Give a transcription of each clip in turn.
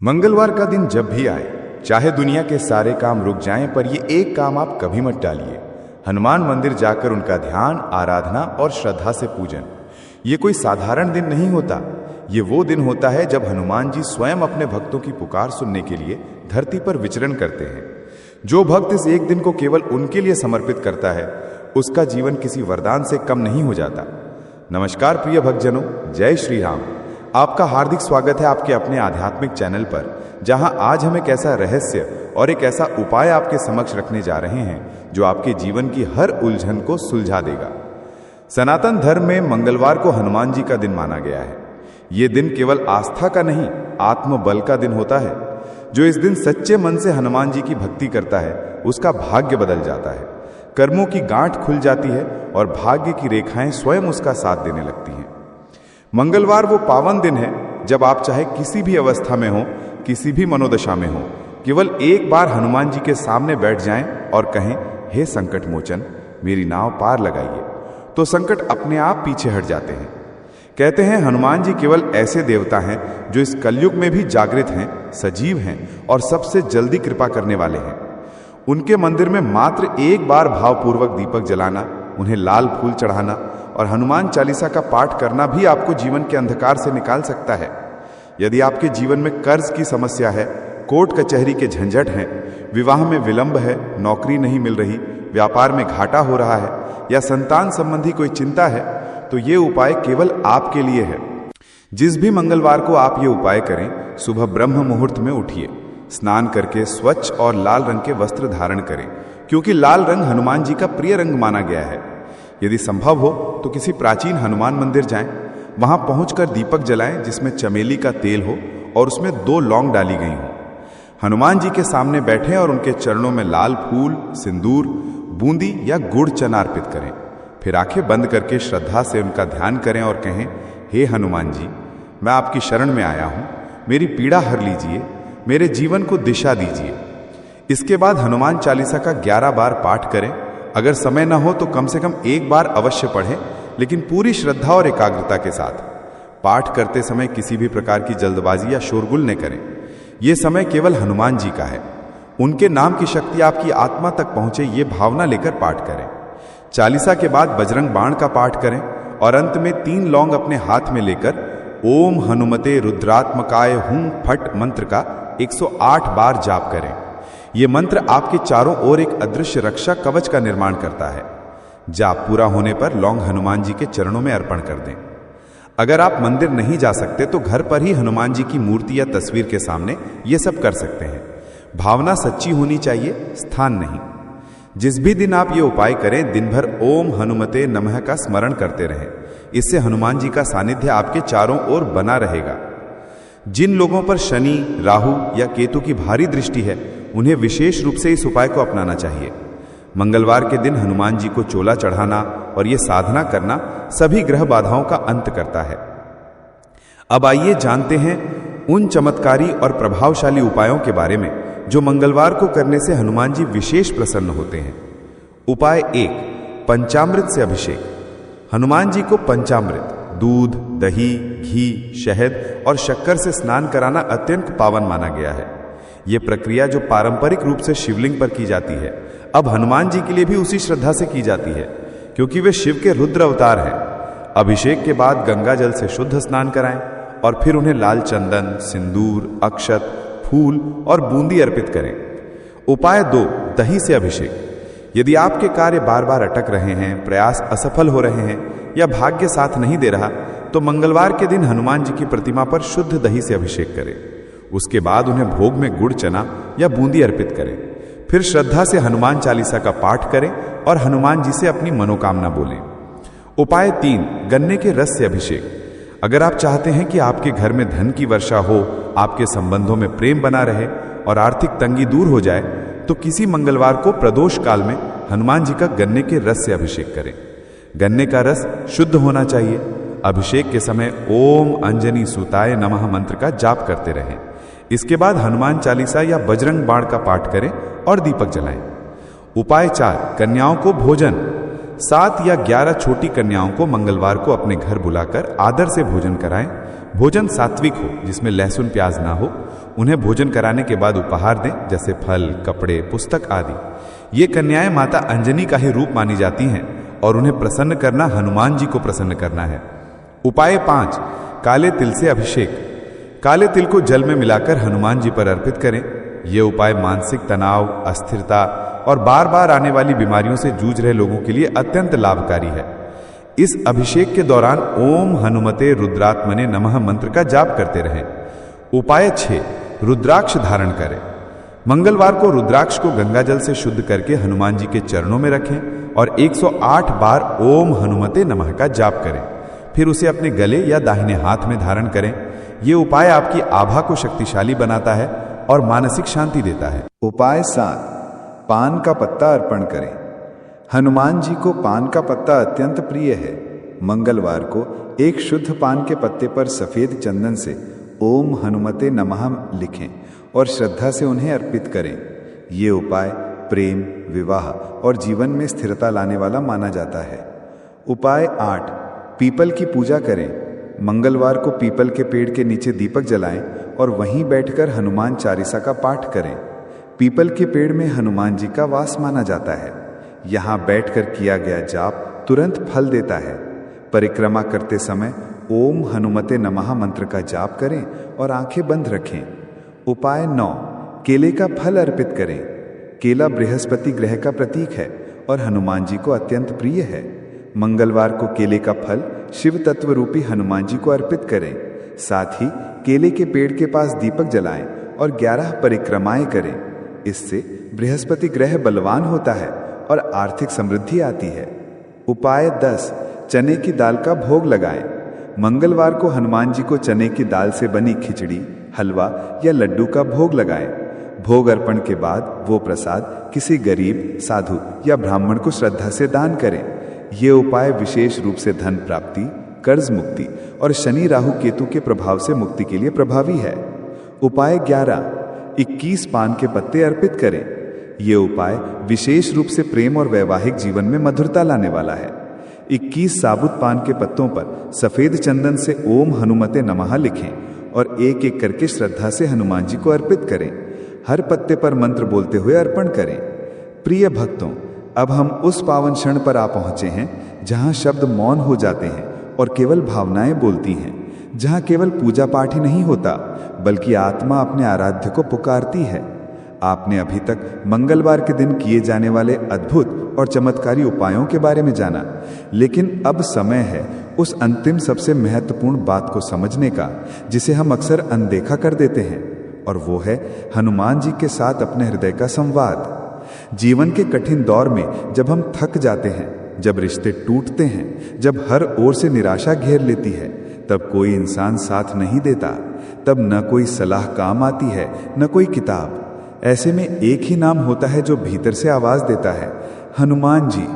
मंगलवार का दिन जब भी आए, चाहे दुनिया के सारे काम रुक जाएं, पर ये एक काम आप कभी मत टालिए। हनुमान मंदिर जाकर उनका ध्यान, आराधना और श्रद्धा से पूजन। ये कोई साधारण दिन नहीं होता। ये वो दिन होता है जब हनुमान जी स्वयं अपने भक्तों की पुकार सुनने के लिए धरती पर विचरण करते हैं। जो भक्त इस एक दिन को केवल उनके लिए समर्पित करता है, उसका जीवन किसी वरदान से कम नहीं हो जाता। नमस्कार प्रिय भक्तजनों, जय श्री राम। आपका हार्दिक स्वागत है आपके अपने आध्यात्मिक चैनल पर, जहां आज हम एक ऐसा रहस्य और एक ऐसा उपाय आपके समक्ष रखने जा रहे हैं जो आपके जीवन की हर उलझन को सुलझा देगा। सनातन धर्म में मंगलवार को हनुमान जी का दिन माना गया है। ये दिन केवल आस्था का नहीं, आत्मबल का दिन होता है। जो इस दिन सच्चे मन से हनुमान जी की भक्ति करता है, उसका भाग्य बदल जाता है, कर्मों की गांठ खुल जाती है और भाग्य की रेखाएं स्वयं उसका साथ देने लगती हैं। मंगलवार वो पावन दिन है जब आप चाहे किसी भी अवस्था में हो, किसी भी मनोदशा में हो, केवल एक बार हनुमान जी के सामने बैठ जाएं और कहें, हे संकट मोचन, मेरी नाव पार लगाइए, तो संकट अपने आप पीछे हट जाते हैं। कहते हैं हनुमान जी केवल ऐसे देवता हैं जो इस कलयुग में भी जागृत हैं, सजीव हैं और सबसे जल्दी कृपा करने वाले हैं। उनके मंदिर में मात्र एक बार भावपूर्वक दीपक जलाना, उन्हें लाल फूल चढ़ाना और हनुमान चालीसा का पाठ करना भी आपको जीवन के अंधकार से निकाल सकता है। यदि आपके जीवन में कर्ज की समस्या है, कोर्ट कचहरी के झंझट हैं, विवाह में विलंब है, नौकरी नहीं मिल रही, व्यापार में घाटा हो रहा है या संतान संबंधी कोई चिंता है, तो ये उपाय केवल आपके लिए है। जिस भी मंगलवार को आप ये उपाय करें, सुबह ब्रह्म मुहूर्त में उठिए, स्नान करके स्वच्छ और लाल रंग के वस्त्र धारण करें, क्योंकि लाल रंग हनुमान जी का प्रिय रंग माना गया है। यदि संभव हो तो किसी प्राचीन हनुमान मंदिर जाएं, वहां पहुंचकर दीपक जलाएं जिसमें चमेली का तेल हो और उसमें 2 लौंग डाली गई हो। हनुमान जी के सामने बैठें और उनके चरणों में लाल फूल, सिंदूर, बूंदी या गुड़ चना अर्पित करें। फिर आंखें बंद करके श्रद्धा से उनका ध्यान करें और कहें, हे हनुमान जी, मैं आपकी शरण में आया हूं, मेरी पीड़ा हर लीजिए, मेरे जीवन को दिशा दीजिए। इसके बाद हनुमान चालीसा का 11 बार पाठ करें। अगर समय न हो तो कम से कम एक बार अवश्य पढ़ें, लेकिन पूरी श्रद्धा और एकाग्रता के साथ। पाठ करते समय किसी भी प्रकार की जल्दबाजी या शोरगुल न करें। यह समय केवल हनुमान जी का है। उनके नाम की शक्ति आपकी आत्मा तक पहुंचे, ये भावना लेकर पाठ करें। चालीसा के बाद बजरंग बाण का पाठ करें और अंत में 3 लौंग अपने हाथ में लेकर ओम हनुमते रुद्रात्मकाय हुं फट मंत्र का 108 बार जाप करें। यह मंत्र आपके चारों ओर एक अदृश्य रक्षा कवच का निर्माण करता है। जाप पूरा होने पर लौंग हनुमान जी के चरणों में अर्पण कर दें। अगर आप मंदिर नहीं जा सकते तो घर पर ही हनुमान जी की मूर्ति या तस्वीर के सामने ये सब कर सकते हैं। भावना सच्ची होनी चाहिए, स्थान नहीं। जिस भी दिन आप ये उपाय करें, दिन भर ओम हनुमते नमः का स्मरण करते रहें। इससे हनुमान जी का सानिध्य आपके चारों ओर बना रहेगा। जिन लोगों पर शनि, राहु या केतु की भारी दृष्टि है, उन्हें विशेष रूप से इस उपाय को अपनाना चाहिए। मंगलवार के दिन हनुमान जी को चोला चढ़ाना और ये साधना करना सभी ग्रह बाधाओं का अंत करता है। अब आइए जानते हैं उन चमत्कारी और प्रभावशाली उपायों के बारे में जो मंगलवार को करने से हनुमान जी विशेष प्रसन्न होते हैं। उपाय 1, पंचामृत से अभिषेक। हनुमान जी को पंचामृत, दूध, दही, घी, शहद और शक्कर से स्नान कराना अत्यंत पावन माना गया है। यह प्रक्रिया जो पारंपरिक रूप से शिवलिंग पर की जाती है, अब हनुमान जी के लिए भी उसी श्रद्धा से की जाती है, क्योंकि वे शिव के रुद्र अवतार हैं। अभिषेक के बाद गंगा जल से शुद्ध स्नान कराएं और फिर उन्हें लाल चंदन, सिंदूर, अक्षत, फूल और बूंदी अर्पित करें। उपाय 2, दही से अभिषेक। यदि आपके कार्य बार बार अटक रहे हैं, प्रयास असफल हो रहे हैं या भाग्य साथ नहीं दे रहा, तो मंगलवार के दिन हनुमान जी की प्रतिमा पर शुद्ध दही से अभिषेक करें। उसके बाद उन्हें भोग में गुड़ चना या बूंदी अर्पित करें। फिर श्रद्धा से हनुमान चालीसा का पाठ करें और हनुमान जी से अपनी मनोकामना बोलें। उपाय 3, गन्ने के रस से अभिषेक। अगर आप चाहते हैं कि आपके घर में धन की वर्षा हो, आपके संबंधों में प्रेम बना रहे और आर्थिक तंगी दूर हो जाए, तो किसी मंगलवार को प्रदोष काल में हनुमान जी का गन्ने के रस से अभिषेक करें। गन्ने का रस शुद्ध होना चाहिए। अभिषेक के समय ओम अंजनी सुताय नमः मंत्र का जाप करते रहें। इसके बाद हनुमान चालीसा या बजरंग बाण का पाठ करें और दीपक जलाएं। उपाय 4, कन्याओं को भोजन। 7 या 11 छोटी कन्याओं को मंगलवार को अपने घर बुलाकर आदर से भोजन कराएं। भोजन सात्विक हो, जिसमें लहसुन प्याज ना हो। उन्हें भोजन कराने के बाद उपहार दें, जैसे फल, कपड़े, पुस्तक आदि। ये कन्याएं माता अंजनी का ही रूप मानी जाती हैं और उन्हें प्रसन्न करना हनुमान जी को प्रसन्न करना है। उपाय 5, काले तिल से अभिषेक। काले तिल को जल में मिलाकर हनुमान जी पर अर्पित करें। यह उपाय मानसिक तनाव, अस्थिरता और बार बार आने वाली बीमारियों से जूझ रहे लोगों के लिए अत्यंत लाभकारी है। इस अभिषेक के दौरान ओम हनुमते रुद्रात्मने नमः मंत्र का जाप करते रहें। उपाय 6, रुद्राक्ष धारण करें। मंगलवार को रुद्राक्ष को गंगा जल से शुद्ध करके हनुमान जी के चरणों में रखें और 108 बार ओम हनुमते नमः का जाप करें। फिर उसे अपने गले या दाहिने हाथ में धारण करें। यह उपाय आपकी आभा को शक्तिशाली बनाता है और मानसिक शांति देता है। उपाय 7, पान का पत्ता अर्पण करें। हनुमान जी को पान का पत्ता अत्यंत प्रिय है। मंगलवार को एक शुद्ध पान के पत्ते पर सफेद चंदन से ओम हनुमते नमः लिखें और श्रद्धा से उन्हें अर्पित करें। ये उपाय प्रेम, विवाह और जीवन में स्थिरता लाने वाला माना जाता है। उपाय 8, पीपल की पूजा करें। मंगलवार को पीपल के पेड़ के नीचे दीपक जलाएं और वहीं बैठकर हनुमान चालीसा का पाठ करें। पीपल के पेड़ में हनुमान जी का वास माना जाता है। यहाँ बैठकर किया गया जाप तुरंत फल देता है। परिक्रमा करते समय ओम हनुमते नमः मंत्र का जाप करें और आंखें बंद रखें। उपाय 9, केले का फल अर्पित करें। केला बृहस्पति ग्रह का प्रतीक है और हनुमान जी को अत्यंत प्रिय है। मंगलवार को केले का फल शिव तत्व रूपी हनुमान जी को अर्पित करें। साथ ही केले के पेड़ के पास दीपक जलाएं और 11 परिक्रमाएं करें। इससे बृहस्पति ग्रह बलवान होता है और आर्थिक समृद्धि आती है। उपाय 10, चने की दाल का भोग लगाएं। मंगलवार को हनुमान जी को चने की दाल से बनी खिचड़ी, हलवा या लड्डू का भोग लगाएं। भोग अर्पण के बाद वो प्रसाद किसी गरीब, साधु या ब्राह्मण को श्रद्धा से दान करें। ये उपाय विशेष रूप से धन प्राप्ति, कर्ज मुक्ति और शनि राहु केतु के प्रभाव से मुक्ति के लिए प्रभावी है। उपाय 11, 21 पान के पत्ते अर्पित करें। ये उपाय विशेष रूप से प्रेम और वैवाहिक जीवन में मधुरता लाने वाला है। 21 साबुत पान के पत्तों पर सफेद चंदन से ओम हनुमते नमः लिखें और एक एक करके श्रद्धा से हनुमान जी को अर्पित करें। हर पत्ते पर मंत्र बोलते हुए अर्पण करें। प्रिय भक्तों, अब हम उस पावन क्षण पर आ पहुंचे हैं जहां शब्द मौन हो जाते हैं और केवल भावनाएं बोलती हैं, जहां केवल पूजा पाठ ही नहीं होता बल्कि आत्मा अपने आराध्य को पुकारती है। आपने अभी तक मंगलवार के दिन किए जाने वाले अद्भुत और चमत्कारी उपायों के बारे में जाना, लेकिन अब समय है उस अंतिम सबसे महत्वपूर्ण बात को समझने का जिसे हम अक्सर अनदेखा कर देते हैं, और वो है हनुमान जी के साथ अपने हृदय का संवाद। जीवन के कठिन दौर में जब हम थक जाते हैं, जब रिश्ते टूटते हैं, जब हर ओर से निराशा घेर लेती है, तब कोई इंसान साथ नहीं देता। तब न कोई सलाह काम आती है, न कोई किताब। ऐसे में एक ही नाम होता है जो भीतर से आवाज देता है, हनुमान जी।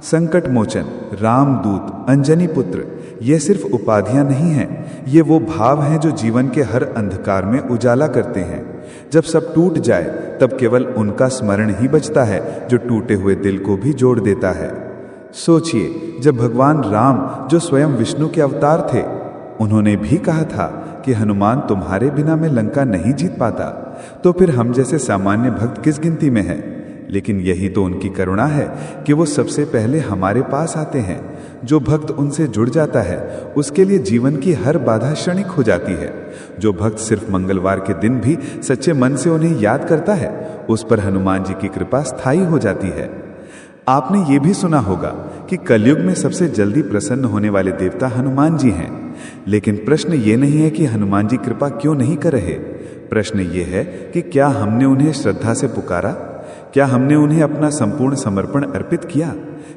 संकट मोचन, रामदूत, अंजनी पुत्र, ये सिर्फ उपाधियां नहीं हैं, ये वो भाव हैं जो जीवन के हर अंधकार में उजाला करते हैं। जब सब टूट जाए तब केवल उनका स्मरण ही बचता है जो टूटे हुए दिल को भी जोड़ देता है। सोचिए, जब भगवान राम, जो स्वयं विष्णु के अवतार थे, उन्होंने भी कहा था कि हनुमान तुम्हारे बिना मैं लंका नहीं जीत पाता, तो फिर हम जैसे सामान्य भक्त किस गिनती में है। लेकिन यही तो उनकी करुणा है कि वो सबसे पहले हमारे पास आते हैं। जो भक्त उनसे जुड़ जाता है उसके लिए जीवन की हर बाधा क्षणिक हो जाती है। जो भक्त सिर्फ मंगलवार के दिन भी सच्चे मन से उन्हें याद करता है, उस पर हनुमान जी की कृपा स्थायी हो जाती है। आपने ये भी सुना होगा कि कलयुग में सबसे जल्दी प्रसन्न होने वाले देवता हनुमान जी हैं। लेकिन प्रश्न ये नहीं है कि हनुमान जी कृपा क्यों नहीं कर रहे। प्रश्न ये है कि क्या हमने उन्हें श्रद्धा से पुकारा? क्या हमने उन्हें अपना संपूर्ण समर्पण अर्पित किया?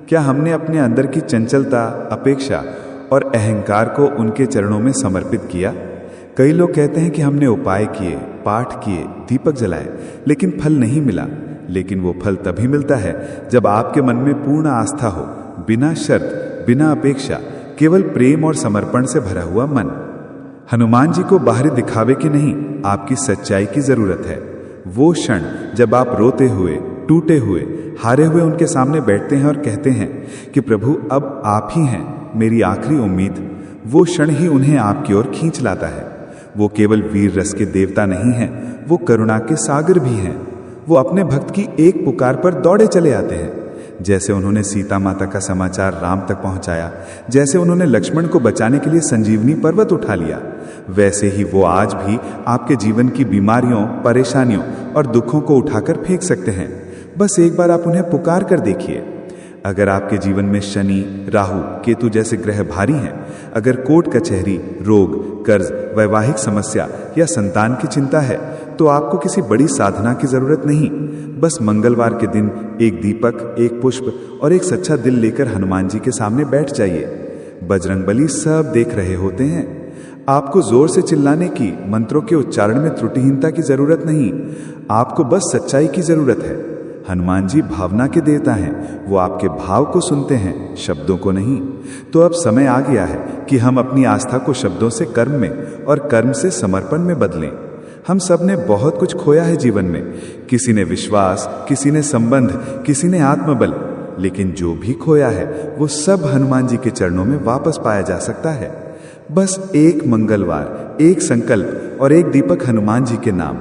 क्या हमने अपने अंदर की चंचलता, अपेक्षा और अहंकार को उनके चरणों में समर्पित किया? कई लोग कहते हैं कि हमने उपाय किए, पाठ किए, दीपक जलाए, लेकिन फल नहीं मिला। लेकिन वो फल तभी मिलता है जब आपके मन में पूर्ण आस्था हो, बिना शर्त, बिना अपेक्षा, केवल प्रेम और समर्पण से भरा हुआ मन। हनुमान जी को बाहरी दिखावे की नहीं, आपकी सच्चाई की जरूरत है। वो क्षण जब आप रोते हुए, टूटे हुए, हारे हुए उनके सामने बैठते हैं और कहते हैं कि प्रभु अब आप ही हैं मेरी आखिरी उम्मीद। वो क्षण ही उन्हें आपकी ओर खींच लाता है। वो केवल वीर रस के देवता नहीं हैं, वो करुणा के सागर भी हैं। वो अपने भक्त की एक पुकार पर दौड़े चले आते हैं। जैसे उन्होंने सीता माता का समाचार राम तक पहुंचाया, जैसे उन्होंने लक्ष्मण को बचाने के लिए संजीवनी पर्वत उठा लिया, वैसे ही वो आज भी आपके जीवन की बीमारियों, परेशानियों और दुखों को उठाकर फेंक सकते हैं। बस एक बार आप उन्हें पुकार कर देखिए। अगर आपके जीवन में शनि, राहु, केतु जैसे ग्रह भारी हैं, अगर कोर्ट कचहरी, रोग, कर्ज, वैवाहिक समस्या या संतान की चिंता है, तो आपको किसी बड़ी साधना की जरूरत नहीं। बस मंगलवार के दिन एक दीपक, एक पुष्प और एक सच्चा दिल लेकर हनुमान जी के सामने बैठ जाइए। बजरंगबली सब देख रहे होते हैं। आपको जोर से चिल्लाने की, मंत्रों के उच्चारण में त्रुटिहीनता की जरूरत नहीं। आपको बस सच्चाई की जरूरत है। हनुमान जी भावना के देवता हैं। वो आपके भाव को सुनते हैं, शब्दों को नहीं। तो अब समय आ गया है कि हम अपनी आस्था को शब्दों से कर्म में और कर्म से समर्पण में बदलें। हम सब ने बहुत कुछ खोया है जीवन में। किसी ने विश्वास, किसी ने संबंध, किसी ने आत्मबल, लेकिन जो भी खोया है वो सब हनुमान जी के चरणों में वापस पाया जा सकता है। बस एक मंगलवार, एक संकल्प और एक दीपक हनुमान जी के नाम।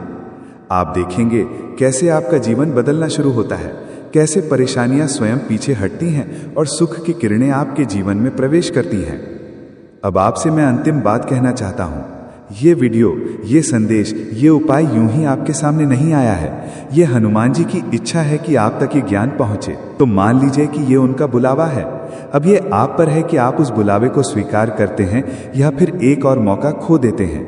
आप देखेंगे कैसे आपका जीवन बदलना शुरू होता है, कैसे परेशानियां स्वयं पीछे हटती हैं और सुख की किरणें आपके जीवन में प्रवेश करती हैं। अब आपसे मैं अंतिम बात कहना चाहता हूं। ये वीडियो, ये संदेश, ये उपाय यूं ही आपके सामने नहीं आया है। ये हनुमान जी की इच्छा है कि आप तक ये ज्ञान पहुंचे। तो मान लीजिए कि ये उनका बुलावा है। अब ये आप पर है कि आप उस बुलावे को स्वीकार करते हैं या फिर एक और मौका खो देते हैं।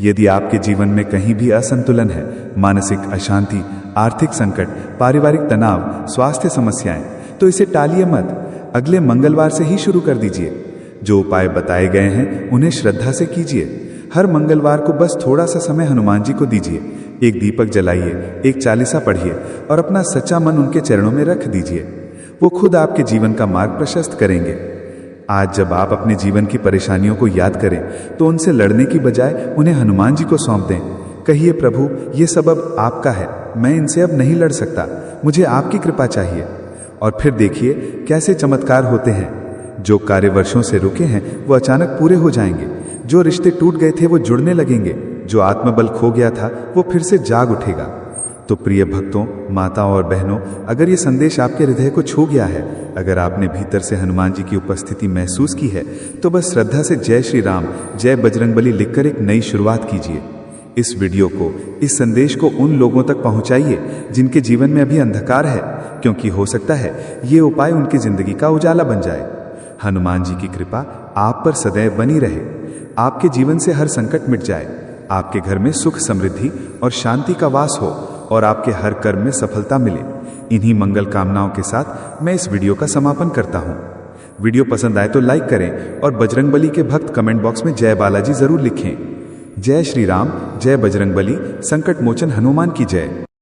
यदि आपके जीवन में कहीं भी असंतुलन है, मानसिक अशांति, आर्थिक संकट, पारिवारिक तनाव, स्वास्थ्य समस्याएं, तो इसे टालिए मत। अगले मंगलवार से ही शुरू कर दीजिए। जो उपाय बताए गए हैं उन्हें श्रद्धा से कीजिए। हर मंगलवार को बस थोड़ा सा समय हनुमान जी को दीजिए। एक दीपक जलाइए, एक चालीसा पढ़िए और अपना सच्चा मन उनके चरणों में रख दीजिए। वो खुद आपके जीवन का मार्ग प्रशस्त करेंगे। आज जब आप अपने जीवन की परेशानियों को याद करें तो उनसे लड़ने की बजाय उन्हें हनुमान जी को सौंप दें। कहिए, प्रभु ये सब अब आपका है, मैं इनसे अब नहीं लड़ सकता, मुझे आपकी कृपा चाहिए। और फिर देखिए कैसे चमत्कार होते हैं। जो कार्य वर्षों से रुके हैं वो अचानक पूरे हो जाएंगे। जो रिश्ते टूट गए थे वो जुड़ने लगेंगे। जो आत्मबल खो गया था वो फिर से जाग उठेगा। तो प्रिय भक्तों, माताओं और बहनों, अगर ये संदेश आपके हृदय को छू गया है, अगर आपने भीतर से हनुमान जी की उपस्थिति महसूस की है, तो बस श्रद्धा से जय श्री राम, जय बजरंगबली लिखकर एक नई शुरुआत कीजिए। इस वीडियो को, इस संदेश को उन लोगों तक पहुंचाइए जिनके जीवन में अभी अंधकार है, क्योंकि हो सकता है ये उपाय उनकी जिंदगी का उजाला बन जाए। हनुमान जी की कृपा आप पर सदैव बनी रहे। आपके जीवन से हर संकट मिट जाए। आपके घर में सुख, समृद्धि और शांति का वास हो और आपके हर कर्म में सफलता मिले। इन्हीं मंगल कामनाओं के साथ मैं इस वीडियो का समापन करता हूं। वीडियो पसंद आए तो लाइक करें और बजरंगबली के भक्त कमेंट बॉक्स में जय बालाजी जरूर लिखें। जय श्री राम, जय बजरंगबली, संकट मोचन हनुमान की जय।